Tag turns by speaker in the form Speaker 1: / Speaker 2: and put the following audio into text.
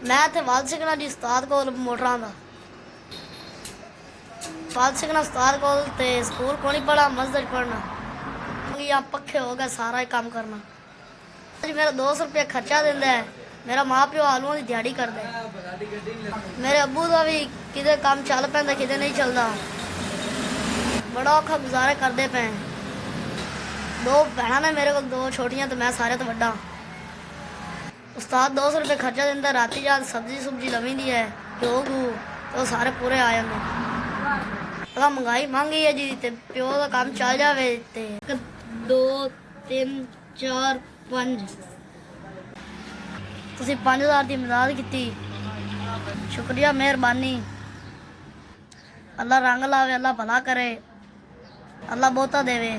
Speaker 1: मैं इत्थे वल सिक्खना जी उस्ताद कोल मोटरां दा वल सिक्खना उस्ताद कोल ते स्कूल को नहीं पढ़ा मस्जिद पढ़ना या पक्खे हो गए सारा ही काम करना जी मेरा 200 रुपया खर्चा देंदा है मेरा माँ प्यो आलूआं दी दिहाड़ी करदे मेरे अब्बू दा भी किते काम चल पैंदा किते नहीं चलदा बड़ा औखा गुजारा करदे पे दो भैणां ने मेरे कोल दो छोटियां ते मैं सारे तो वड्डा उस्ताद 200 रुपये खर्चा देंदा राती जात सब्जी सुब्जी लवींदी है घ्यो घू तो सारे पूरे आ जांदे अगर महंगाई महंगी है जी ते प्यो का काम चल जावे ते 2 3 4 5 तुसीं 5000 की मदद की शुक्रिया मेहरबानी अल्लाह रंग लावे अल्लाह भला करे अल्लाह बहुता देवे।